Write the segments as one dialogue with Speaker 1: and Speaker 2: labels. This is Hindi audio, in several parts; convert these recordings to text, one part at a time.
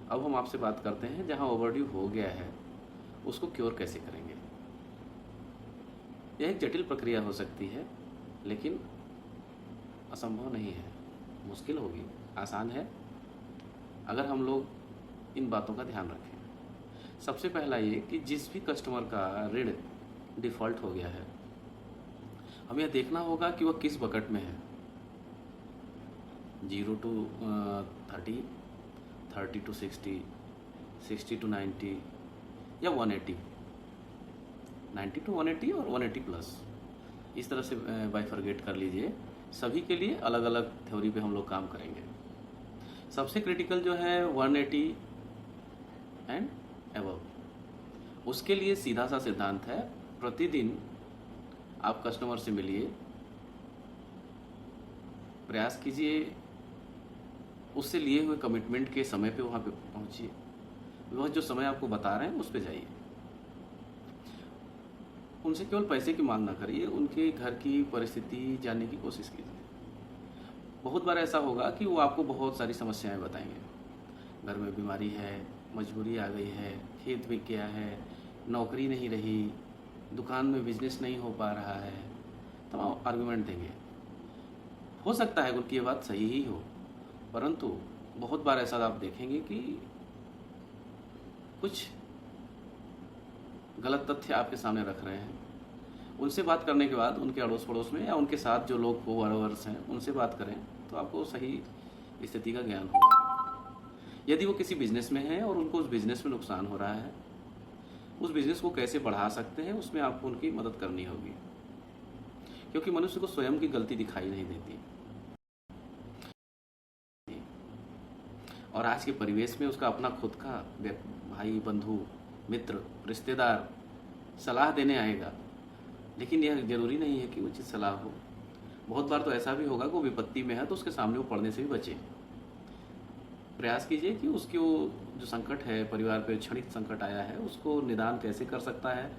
Speaker 1: अब हम आपसे बात करते हैं जहां ओवरड्यू हो गया है उसको क्योर कैसे करेंगे। यह एक जटिल प्रक्रिया हो सकती है, लेकिन असंभव नहीं है। मुश्किल होगी, आसान है अगर हम लोग इन बातों का ध्यान रखें। सबसे पहला ये कि जिस भी कस्टमर का ऋण डिफ़ॉल्ट हो गया है, हमें यह देखना होगा कि वह किस बकेट में है। 0 to 30, 30 to 60, 60 to 90 या 180, 90 to 180 और 180 प्लस, इस तरह से बाइफरगेट कर लीजिए। सभी के लिए अलग अलग थ्योरी पे हम लोग काम करेंगे। सबसे क्रिटिकल जो है 180 एंड एबव, उसके लिए सीधा सा सिद्धांत है, प्रतिदिन आप कस्टमर से मिलिए, प्रयास कीजिए उससे लिए हुए कमिटमेंट के समय पे वहाँ पे पहुँचिए। वह जो समय आपको बता रहे हैं उस पे जाइए। उनसे केवल पैसे की मांग ना करिए, उनके घर की परिस्थिति जानने की कोशिश कीजिए। बहुत बार ऐसा होगा कि वो आपको बहुत सारी समस्याएं बताएंगे। घर में बीमारी है, मजबूरी आ गई है, खेत बिक गया है, नौकरी नहीं रही, दुकान में बिजनेस नहीं हो पा रहा है, तमाम आर्गुमेंट देंगे। हो सकता है उनकी ये बात सही ही हो, परंतु बहुत बार ऐसा आप देखेंगे कि कुछ गलत तथ्य आपके सामने रख रहे हैं। उनसे बात करने के बाद उनके अड़ोस पड़ोस में या उनके साथ जो लोग कोवर्कर्स हैं उनसे बात करें तो आपको सही स्थिति का ज्ञान होगा। यदि वो किसी बिजनेस में है और उनको उस बिजनेस में नुकसान हो रहा है, उस बिजनेस को कैसे बढ़ा सकते हैं उसमें आपको उनकी मदद करनी होगी, क्योंकि मनुष्य को स्वयं की गलती दिखाई नहीं देती और आज के परिवेश में उसका अपना खुद का भाई, बंधु, मित्र, रिश्तेदार सलाह देने आएगा, लेकिन यह जरूरी नहीं है कि उचित सलाह हो। बहुत बार तो ऐसा भी होगा कि वो विपत्ति में है तो उसके सामने वो पढ़ने से भी बचे। प्रयास कीजिए कि उसकी वो जो संकट है, परिवार पे क्षणिक संकट आया है, उसको निदान कैसे कर सकता है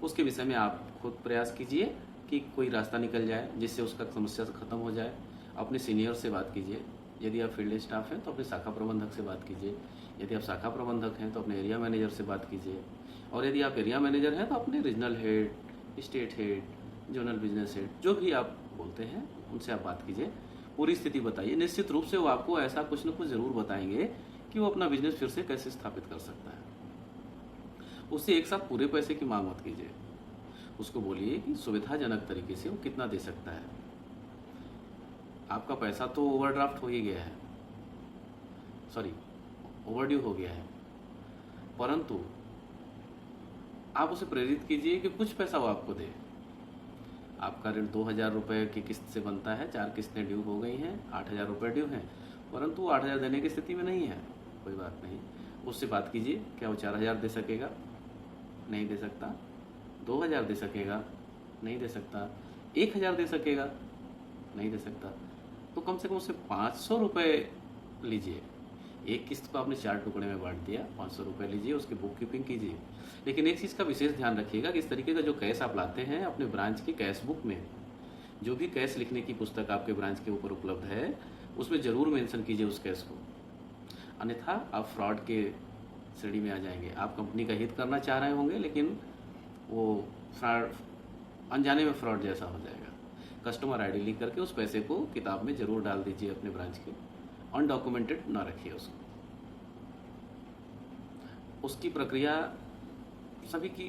Speaker 1: उसके विषय में आप खुद प्रयास कीजिए कि कोई रास्ता निकल जाए जिससे उसका समस्या ख़त्म हो जाए। अपने सीनियर से बात कीजिए। यदि आप फील्ड स्टाफ हैं तो अपने शाखा प्रबंधक से बात कीजिए। यदि आप शाखा प्रबंधक हैं तो अपने एरिया मैनेजर से बात कीजिए। और यदि आप एरिया मैनेजर हैं तो अपने regional head, state head, zonal business head, जो भी आप बोलते हैं उनसे आप बात कीजिए, पूरी स्थिति बताइए। निश्चित रूप से वो आपको ऐसा कुछ न कुछ ज़रूर बताएंगे कि वो अपना बिजनेस फिर से कैसे स्थापित कर सकता है। उससे एक साथ पूरे पैसे की मांग मत कीजिए। उसको बोलिए कि सुविधाजनक तरीके से वो कितना दे सकता है। आपका पैसा तो ओवरड्राफ्ट हो ही गया है, सॉरी ओवरड्यू हो गया है, परंतु आप उसे प्रेरित कीजिए कि कुछ पैसा वो आपको दे। आपका ऋण 2,000 रुपये की किस्त से बनता है, 4 किस्तें ड्यू हो गई हैं, 8,000 रुपये ड्यू हैं, परंतु वो 8,000 देने की स्थिति में नहीं है। कोई बात नहीं, उससे बात कीजिए। क्या वो 4,000 दे सकेगा? नहीं दे सकता। 2,000 दे सकेगा? नहीं दे सकता। 1,000 दे सकेगा? नहीं दे सकता। तो कम से कम उससे 500 रुपये लीजिए। एक किस्त को आपने 4 टुकड़े में बांट दिया, 500 रुपये लीजिए, उसकी बुक कीपिंग कीजिए। लेकिन एक चीज़ का विशेष ध्यान रखिएगा कि इस तरीके का जो कैश आप लाते हैं अपने ब्रांच की कैश बुक में, जो भी कैश लिखने की पुस्तक आपके ब्रांच के ऊपर उपलब्ध है उसमें ज़रूर मेंशन कीजिए उस कैश को, अन्यथा आप फ्रॉड के श्रेणी में आ जाएंगे। आप कंपनी का हित करना चाह रहे होंगे लेकिन वो फ्रॉड, अनजाने में फ्रॉड जैसा हो जाएगा। कस्टमर आईडी लिख करके उस पैसे को किताब में ज़रूर डाल दीजिए अपने ब्रांच के, अनडॉक्यूमेंटेड ना रखिए उसको। उसकी प्रक्रिया, सभी की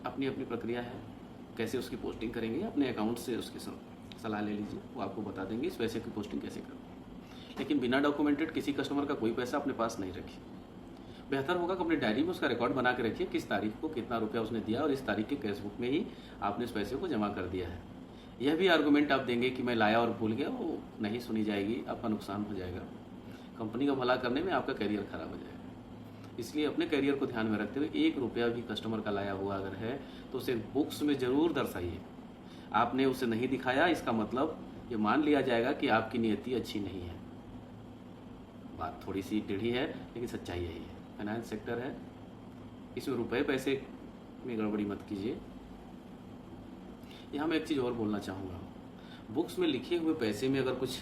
Speaker 1: अपनी अपनी प्रक्रिया है, कैसे उसकी पोस्टिंग करेंगे अपने अकाउंट से उसकी सलाह ले लीजिए, वो आपको बता देंगे इस पैसे की पोस्टिंग कैसे करनी। लेकिन बिना डॉक्यूमेंटेड किसी कस्टमर का कोई पैसा अपने पास नहीं रखिए। बेहतर होगा कि अपनी डायरी में उसका रिकॉर्ड बना के रखिए, किस तारीख को कितना रुपया उसने दिया और इस तारीख के कैश बुक में ही आपने उस पैसे को जमा कर दिया है। यह भी आर्गूमेंट आप देंगे कि मैं लाया और भूल गया, वो नहीं सुनी जाएगी, आपका नुकसान हो जाएगा। कंपनी का भला करने में आपका करियर खराब हो जाएगा। इसलिए अपने करियर को ध्यान में रखते हुए 1 रुपया भी कस्टमर का लाया हुआ अगर है तो उसे बुक्स में ज़रूर दर्शाइए। आपने उसे नहीं दिखाया, इसका मतलब ये मान लिया जाएगा कि आपकी नियति अच्छी नहीं है। बात थोड़ी सी टेढ़ी है लेकिन सच्चाई यही है। फाइनेंस सेक्टर है, इसमें रुपए पैसे में गड़बड़ी मत कीजिए। यहाँ मैं एक चीज़ और बोलना चाहूँगा, बुक्स में लिखे हुए पैसे में अगर कुछ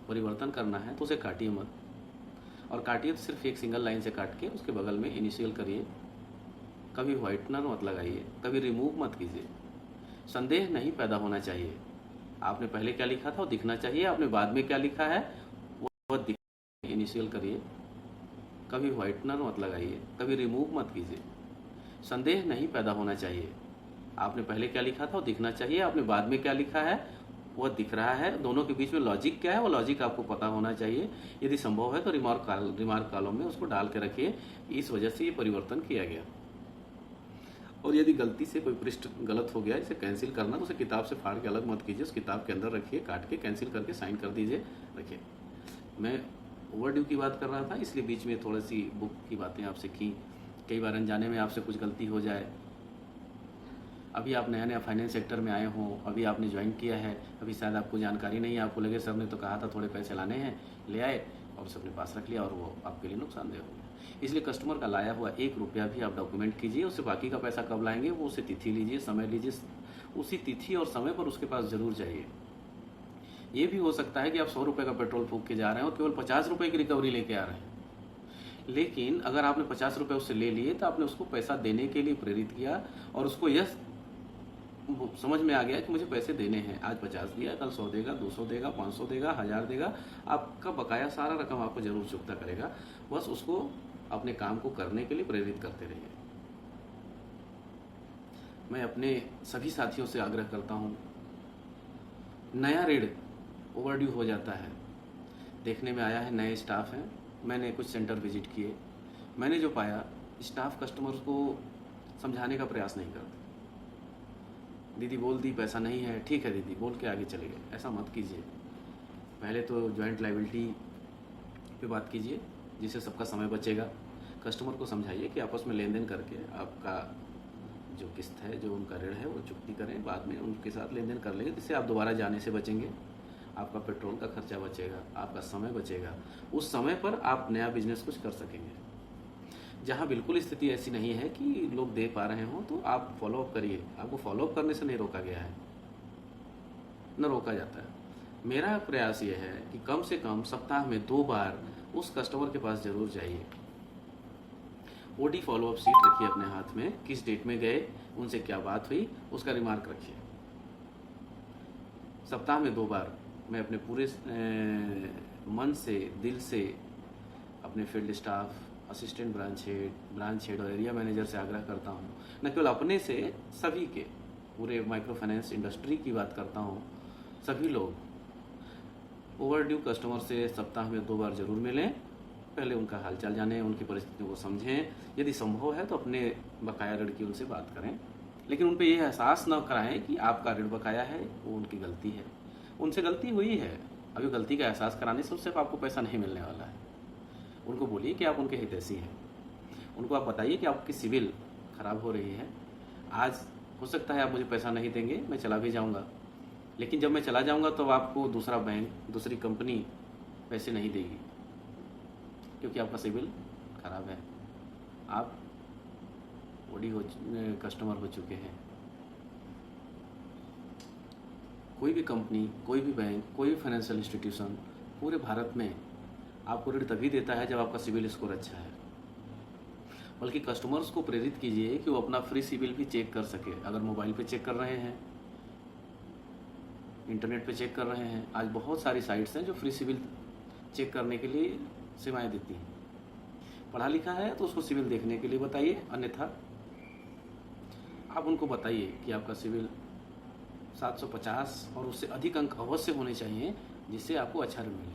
Speaker 1: परिवर्तन करना है तो उसे काटिए मत। और काटिए तो सिर्फ एक सिंगल लाइन से काट के उसके बगल में इनिशियल करिए। कभी व्हाइटनर मत लगाइए, कभी रिमूव मत कीजिए। संदेह नहीं पैदा होना चाहिए। आपने पहले क्या लिखा था वो दिखना चाहिए, आपने बाद में क्या लिखा है वो दिख। इनिशियल करिए, कभी व्हाइटनर मत लगाइए, कभी रिमूव मत कीजिए। संदेह नहीं पैदा होना चाहिए। आपने पहले क्या लिखा था वो दिखना चाहिए, आपने बाद में क्या लिखा है वो दिख रहा है। दोनों के बीच में लॉजिक क्या है वो लॉजिक आपको पता होना चाहिए। यदि संभव है तो रिमार्क कॉलम में उसको डाल के रखिए, इस वजह से ये परिवर्तन किया गया। और यदि गलती से कोई पृष्ठ गलत हो गया, इसे कैंसिल करना, तो उसे किताब से फाड़ के अलग मत कीजिए, उस किताब के अंदर रखिए, काट के कैंसिल करके साइन कर दीजिए, रखिए। मैं ओवरड्यू की बात कर रहा था, इसलिए बीच में थोड़ी सी बुक की बातें आपसे की। कई बार अनजाने में आपसे कुछ गलती हो जाए। अभी आप नया नया फाइनेंस सेक्टर में आए हों, अभी आपने ज्वाइन किया है, अभी शायद आपको जानकारी नहीं है, आपको लगे सर ने तो कहा था थोड़े पैसे लाने हैं, ले आए और उसे अपने पास रख लिया और वो आपके लिए नुकसानदेह हो गया। इसलिए कस्टमर का लाया हुआ 1 रुपया भी आप डॉक्यूमेंट कीजिए, उससे बाकी का पैसा कब लाएंगे वो उसे तिथि लीजिए, समय लीजिए, उसी तिथि और समय पर उसके पास जरूर जाइए। ये भी हो सकता है कि आप 100 रुपये का पेट्रोल फूंक के जा रहे हैं और केवल 50 रुपये की रिकवरी लेके आ रहे हैं, लेकिन अगर आपने 50 रुपये उससे ले लिए तो आपने उसको पैसा देने के लिए प्रेरित किया और उसको यह समझ में आ गया कि मुझे पैसे देने हैं। आज 50 दिया, कल 100 देगा, 200 देगा, 500 देगा, 1000 देगा, आपका बकाया सारा रकम आपको जरूर चुकता करेगा। बस उसको अपने काम को करने के लिए प्रेरित करते रहिए। मैं अपने सभी साथियों से आग्रह करता हूँ, नया ऋण ओवरड्यू हो जाता है, देखने में आया है नए स्टाफ हैं, मैंने कुछ सेंटर विजिट किए, मैंने जो पाया स्टाफ कस्टमर्स को समझाने का प्रयास नहीं करते। दीदी बोल दी पैसा नहीं है, ठीक है दीदी बोल के आगे चले गए। ऐसा मत कीजिए। पहले तो जॉइंट लायबिलिटी पे बात कीजिए जिससे सबका समय बचेगा। कस्टमर को समझाइए कि आपस में लेन देन करके आपका जो किस्त है, जो उनका ऋण है वो चुकती करें, बाद में उनके साथ लेन देन कर लेंगे, जिससे आप दोबारा जाने से बचेंगे, आपका पेट्रोल का खर्चा बचेगा, आपका समय बचेगा। उस समय पर आप नया बिजनेस कुछ कर सकेंगे। जहाँ बिल्कुल स्थिति ऐसी नहीं है कि लोग दे पा रहे हों तो आप फॉलोअप करिए। आपको फॉलोअप करने से नहीं रोका गया है, न रोका जाता है। मेरा प्रयास ये है कि कम से कम सप्ताह में 2 बार उस कस्टमर के पास जरूर जाइए। ओडी फॉलोअप शीट रखिए अपने हाथ में, किस डेट में गए, उनसे क्या बात हुई, उसका रिमार्क रखिए। सप्ताह में 2 बार मैं अपने पूरे मन से, दिल से अपने field staff, assistant branch head और एरिया मैनेजर से आग्रह करता हूँ, न केवल अपने से, सभी के, पूरे माइक्रो फाइनेंस इंडस्ट्री की बात करता हूँ। सभी लोग ओवरड्यू कस्टमर से सप्ताह में 2 बार जरूर मिलें। पहले उनका हालचाल जानें, उनकी परिस्थितियों को समझें, यदि संभव है तो अपने बकाया ऋण की उनसे बात करें, लेकिन उन पर यह एहसास न कराएं कि आपका ऋण बकाया है, वो उनकी गलती है। उनसे गलती हुई है, अभी गलती का एहसास कराने से उससे आपको पैसा नहीं मिलने वाला है। उनको बोलिए कि आप उनके हितैषी हैं। उनको आप बताइए कि आपकी सिविल खराब हो रही है, आज हो सकता है आप मुझे पैसा नहीं देंगे, मैं चला भी जाऊंगा, लेकिन जब मैं चला जाऊंगा तो आपको दूसरा बैंक, दूसरी कंपनी पैसे नहीं देगी क्योंकि आपका सिविल खराब है, आप ओडी कस्टमर हो चुके हैं। कोई भी कंपनी, कोई भी बैंक, कोई भी फाइनेंशियल इंस्टीट्यूशन पूरे भारत में आपको ऋण तभी देता है जब आपका सिविल स्कोर अच्छा है। बल्कि कस्टमर्स को प्रेरित कीजिए कि वो अपना फ्री सिविल भी चेक कर सके। अगर मोबाइल पे चेक कर रहे हैं, इंटरनेट पे चेक कर रहे हैं, आज बहुत सारी साइट्स हैं जो फ्री सिविल चेक करने के लिए सेवाएं देती हैं। पढ़ा लिखा है तो उसको सिविल देखने के लिए बताइए, अन्यथा आप उनको बताइए कि आपका सिविल 750 और उससे अधिक अंक अवश्य होने चाहिए जिससे आपको अच्छा ऋण मिले।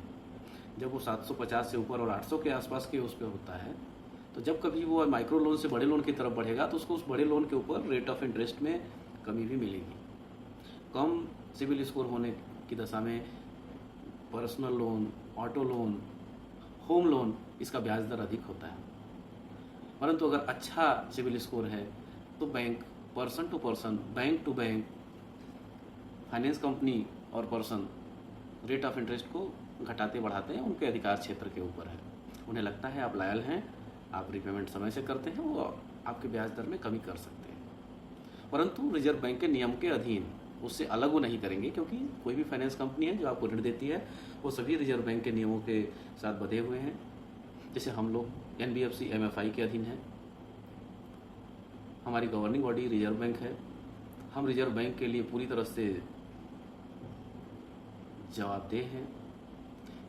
Speaker 1: जब वो 750 से ऊपर और 800 के आसपास के उस पर होता है तो जब कभी वो माइक्रो लोन से बड़े लोन की तरफ बढ़ेगा तो उसको उस बड़े लोन के ऊपर रेट ऑफ इंटरेस्ट में कमी भी मिलेगी। कम सिविल स्कोर होने की दशा में personal loan, auto loan, home loan, इसका ब्याज दर अधिक होता है। परंतु अगर अच्छा सिविल स्कोर है तो bank, person to person, bank to bank, finance company और पर्सन रेट ऑफ इंटरेस्ट को घटाते बढ़ाते हैं, उनके अधिकार क्षेत्र के ऊपर है। उन्हें लगता है आप लायल हैं, आप रिपेमेंट समय से करते हैं, वो आपके ब्याज दर में कमी कर सकते हैं। परंतु रिजर्व बैंक के नियम के अधीन उससे अलग वो नहीं करेंगे, क्योंकि कोई भी फाइनेंस कंपनी है जो आपको ऋण देती है वो सभी रिजर्व बैंक के नियमों के साथ बंधे हुए हैं। जैसे हम लोग NBFC MFI के अधीन हैं, हमारी गवर्निंग बॉडी रिजर्व बैंक है, हम रिजर्व बैंक के लिए पूरी तरह से जवाबदेह हैं।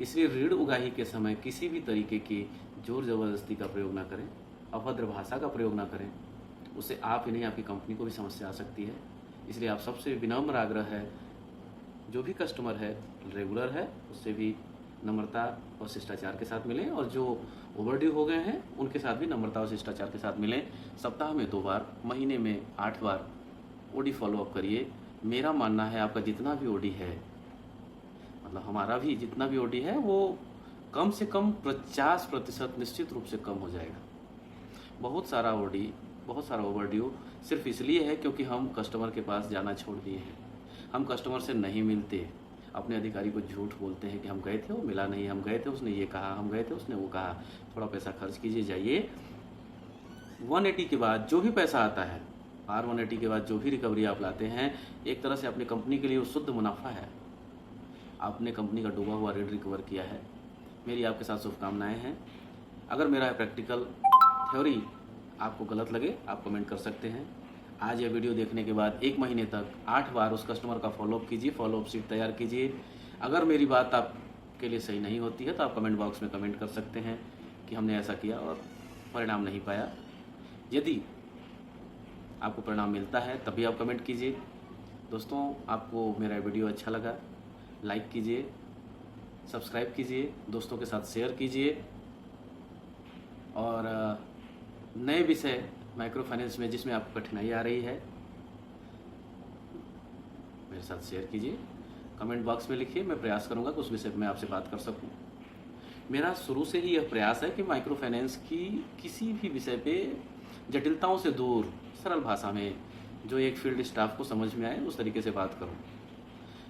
Speaker 1: इसलिए ऋण उगाही के समय किसी भी तरीके की जोर जबरदस्ती का प्रयोग ना करें, अभद्र भाषा का प्रयोग ना करें, उससे आप ही नहीं आपकी कंपनी को भी समस्या आ सकती है। इसलिए आप सबसे विनम्र आग्रह है, जो भी कस्टमर है रेगुलर है उससे भी नम्रता और शिष्टाचार के साथ मिलें, और जो ओवरड्यू हो गए हैं उनके साथ भी नम्रता और शिष्टाचार के साथ मिलें। सप्ताह में 2 बार, महीने में 8 बार ओडी फॉलोअप करिए। मेरा मानना है आपका जितना भी ओडी है, मतलब हमारा भी जितना भी ओडी है, वो कम से कम 50% निश्चित रूप से कम हो जाएगा। बहुत सारा ओडी, बहुत सारा ओवरड्यू सिर्फ इसलिए है क्योंकि हम कस्टमर के पास जाना छोड़ दिए हैं। हम कस्टमर से नहीं मिलते, अपने अधिकारी को झूठ बोलते हैं कि हम गए थे वो मिला नहीं, हम गए थे उसने ये कहा, हम गए थे उसने वो कहा। थोड़ा पैसा खर्च कीजिए, जाइए। 180 के बाद जो भी पैसा आता है, R180 के बाद जो भी रिकवरी आप लाते हैं, एक तरह से अपनी कंपनी के लिए वो शुद्ध मुनाफा है। आपने कंपनी का डूबा हुआ ऋण रिकवर किया है। मेरी आपके साथ शुभकामनाएं हैं। अगर मेरा प्रैक्टिकल थ्योरी आपको गलत लगे, आप कमेंट कर सकते हैं। आज यह वीडियो देखने के बाद 1 महीने तक 8 बार उस कस्टमर का फॉलोअप कीजिए, फॉलोअप शीट तैयार कीजिए। अगर मेरी बात आपके लिए सही नहीं होती है तो आप कमेंट बॉक्स में कमेंट कर सकते हैं कि हमने ऐसा किया और परिणाम नहीं पाया। यदि आपको परिणाम मिलता है तभी आप कमेंट कीजिए। दोस्तों, आपको मेरा वीडियो अच्छा लगा, लाइक कीजिए, सब्सक्राइब कीजिए, दोस्तों के साथ शेयर कीजिए, और नए विषय माइक्रो फाइनेंस में जिसमें आपको कठिनाई आ रही है मेरे साथ शेयर कीजिए। कमेंट बॉक्स में लिखिए, मैं प्रयास करूंगा कि उस विषय पर मैं आपसे बात कर सकूं। मेरा शुरू से ही यह प्रयास है कि माइक्रो फाइनेंस की किसी भी विषय पे जटिलताओं से दूर, सरल भाषा में, जो एक फील्ड स्टाफ को समझ में आए उस तरीके से बात करूं।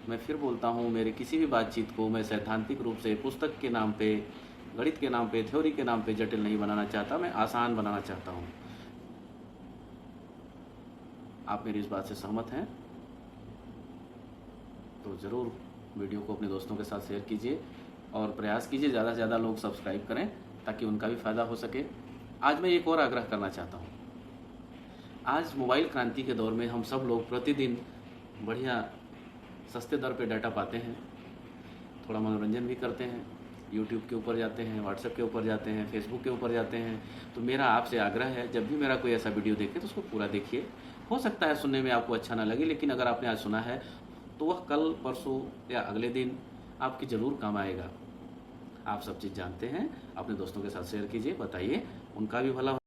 Speaker 1: मैं फिर बोलता हूं, मेरे किसी भी बातचीत को मैं सैद्धांतिक रूप से पुस्तक के नाम पे, गणित के नाम पे, थ्योरी के नाम पे जटिल नहीं बनाना चाहता, मैं आसान बनाना चाहता हूं। आप मेरी इस बात से सहमत हैं तो ज़रूर वीडियो को अपने दोस्तों के साथ शेयर कीजिए और प्रयास कीजिए ज़्यादा से ज़्यादा लोग सब्सक्राइब करें ताकि उनका भी फ़ायदा हो सके। आज मैं एक और आग्रह करना चाहता हूँ। आज मोबाइल क्रांति के दौर में हम सब लोग प्रतिदिन बढ़िया सस्ते दर पे डाटा पाते हैं, थोड़ा मनोरंजन भी करते हैं, यूट्यूब के ऊपर जाते हैं, व्हाट्सएप के ऊपर जाते हैं, फेसबुक के ऊपर जाते हैं। तो मेरा आपसे आग्रह है, जब भी मेरा कोई ऐसा वीडियो देखे तो उसको पूरा देखिए। हो सकता है सुनने में आपको अच्छा ना लगे, लेकिन अगर आपने आज सुना है तो वह कल, परसों या अगले दिन आपकी ज़रूर काम आएगा। आप सब चीज़ जानते हैं, अपने दोस्तों के साथ शेयर कीजिए, बताइए, उनका भी भला